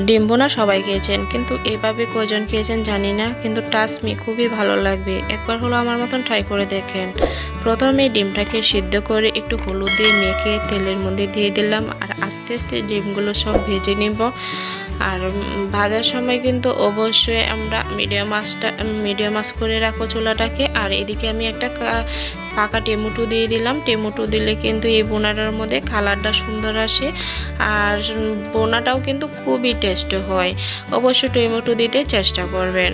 ডিম বোনা সবাই খেয়েছেন, কিন্তু এভাবে কয়জন খেয়েছেন জানি না, কিন্তু ট্রাস্ট মি খুবই ভালো লাগবে। একবার হলো আমার মতন ট্রাই করে দেখেন। প্রথমে ডিমটাকে সিদ্ধ করে একটু হলুদ দিয়ে মেখে তেলের মধ্যে দিয়ে দিলাম, আর আস্তে আস্তে ডিমগুলো সব ভেজে নিব। আর ভাজার সময় কিন্তু অবশ্যই আমরা মিডিয়াম আঁচ করে রাখবো চুলাটাকে। আর এদিকে আমি একটা পাকা টমেটো দিয়ে দিলাম। টমেটো দিলে কিন্তু এই বোনাটার মধ্যে কালারটা সুন্দর আসে, আর বোনাটাও কিন্তু খুবই টেস্টি হয়। অবশ্যই টমেটো দিতে চেষ্টা করবেন।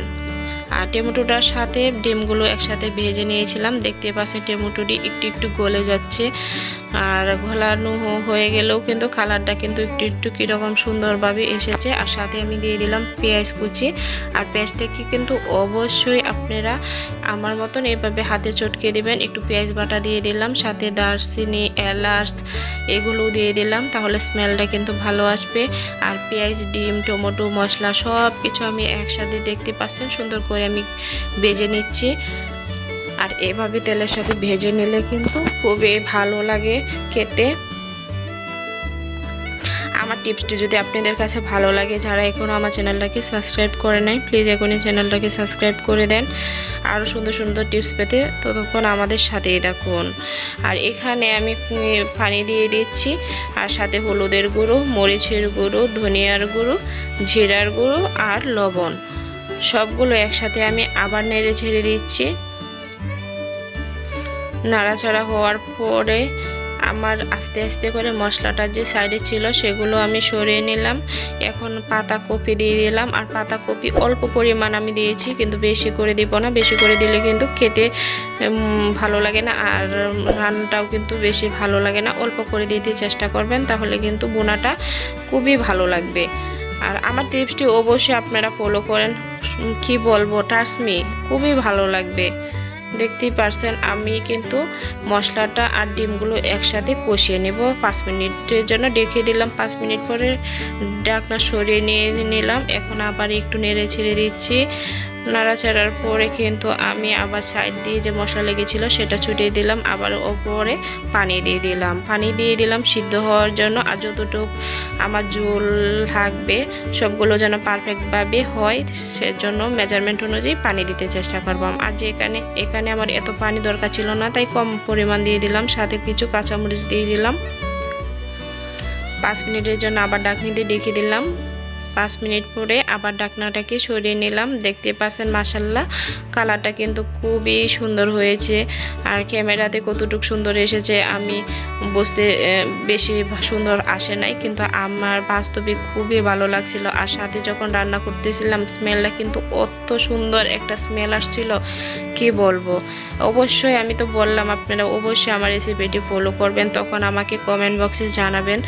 আর টমেটোটার সাথে ডিমগুলো একসাথে ভেজে নিয়েছিলাম। দেখতে পাচ্ছেন টমেটোটি একটু একটু গলে যাচ্ছে, আর ঘোলানো হয়ে গেলেও কিন্তু কালারটা কিন্তু একটু একটু কীরকম সুন্দরভাবে এসেছে। আর সাথে আমি দিয়ে দিলাম পেঁয়াজ কুচি। আর পেঁয়াজটাকে কিন্তু অবশ্যই আপনারা আমার মতন এভাবে হাতে চটকে দিবেন। একটু পেঁয়াজ বাটা দিয়ে দিলাম, সাথে দারচিনি, এলাচ এগুলো দিয়ে দিলাম, তাহলে স্মেলটা কিন্তু ভালো আসবে। আর পেঁয়াজ, ডিম, টমেটো, মশলা সব কিছু আমি একসাথে দেখতে পাচ্ছেন সুন্দর করে আমি ভেজে নিচ্ছি। আর এভাবে তেলের সাথে ভেজে নিলে কিন্তু খুবই ভালো লাগে খেতে। আমার টিপসটি যদি আপনাদের কাছে ভালো লাগে, যারা এখনও আমার চ্যানেলটাকে সাবস্ক্রাইব করে নাই, প্লিজ এখনই চ্যানেলটাকে সাবস্ক্রাইব করে দেন। আরও সুন্দর সুন্দর টিপস পেতে ততক্ষণ আমাদের সাথেই থাকুন। আর এখানে আমি পানি দিয়ে দিচ্ছি, আর সাথে হলুদের গুঁড়ো, মরিচের গুঁড়ো, ধনিয়ার গুঁড়ো, জিরার গুঁড়ো আর লবণ সবগুলো একসাথে আমি আবার নেড়ে ছেড়ে দিচ্ছি। নাড়াচাড়া হওয়ার পরে আমার আস্তে আস্তে করে মশলাটা যে সাইডে ছিল সেগুলো আমি সরিয়ে নিলাম। এখন পাতাকপি দিয়ে দিলাম, আর পাতাকপি অল্প পরিমাণ আমি দিয়েছি, কিন্তু বেশি করে দিব না। বেশি করে দিলে কিন্তু খেতে ভালো লাগে না, আর রান্নাটাও কিন্তু বেশি ভালো লাগে না। অল্প করে দিতে চেষ্টা করবেন, তাহলে কিন্তু বোনাটা খুবই ভালো লাগবে। আর আমার টিপসটি অবশ্যই আপনারা ফলো করেন, কি বলবো, ট্রাস্ট মি খুবই ভালো লাগবে। দেখতেই পারছেন আমি কিন্তু মশলাটা আর ডিমগুলো একসাথে কষিয়ে নেব। 5 মিনিটের জন্য রেখে দিলাম। 5 মিনিট পরে ঢাকনা সরিয়ে নিয়ে নিলাম। এখন আবার একটু নেড়ে ছেড়ে দিচ্ছি। নাড়াচাড়ার পরে কিন্তু আমি আবার সাইড দিয়ে যে মশলা লেগেছিল সেটা ছুটিয়ে দিলাম, আবার ওপরে পানি দিয়ে দিলাম সিদ্ধ হওয়ার জন্য। আর যতটুকু আমার ঝোল থাকবে সবগুলো যেন পারফেক্টভাবে হয়, সেজন্য মেজারমেন্ট অনুযায়ী পানি দিতে চেষ্টা করলাম। আর যে এখানে আমার এত পানি দরকার ছিল না, তাই কম পরিমাণ দিয়ে দিলাম। সাথে কিছু কাঁচামরিচ দিয়ে দিলাম। 5 মিনিটের জন্য আবার ঢাকনি দিয়ে ঢেকে দিলাম। 5 মিনিট পরে আবার ঢাকনাটাকে সরিয়ে নিলাম। দেখতে পাচ্ছেন মাশাআল্লাহ কালারটা কিন্তু খুবই সুন্দর হয়েছে। আর ক্যামেরাতে কতটুকু সুন্দর এসেছে আমি বুঝতে বেশি সুন্দর আসে নাই, কিন্তু আমার বাস্তবে খুবই ভালো লাগছিল। আর সাথে যখন রান্না করতেছিলাম স্মেলটা কিন্তু অত সুন্দর একটা স্মেল আসছিল, কি বলবো। অবশ্যই আমি তো বললাম আপনারা অবশ্যই আমার রেসিপিটি ফলো করবেন, তখন আমাকে কমেন্ট বক্সে জানাবেন।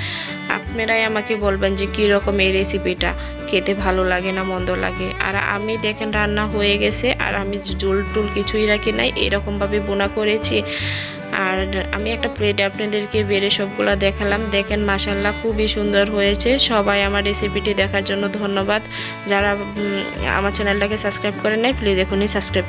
আপনারাই আমাকে বলবেন যে কীরকম এই রেসিপিটা খেতে ভালো লাগে না মন্দ লাগে। আর আমি দেখেন রান্না হয়ে গেছে, আর আমি ঝোল টুল কিছুই রাখি নাই, এরকমভাবে বোনা করেছি। আর আমি একটা প্লেটে আপনাদেরকে বেড়ে সবগুলো দেখালাম। দেখেন মাশাআল্লাহ খুবই সুন্দর হয়েছে। সবাই আমার রেসিপিটি দেখার জন্য ধন্যবাদ। যারা আমার চ্যানেলটাকে সাবস্ক্রাইব করেন নাই, প্লিজ এখনই সাবস্ক্রাইব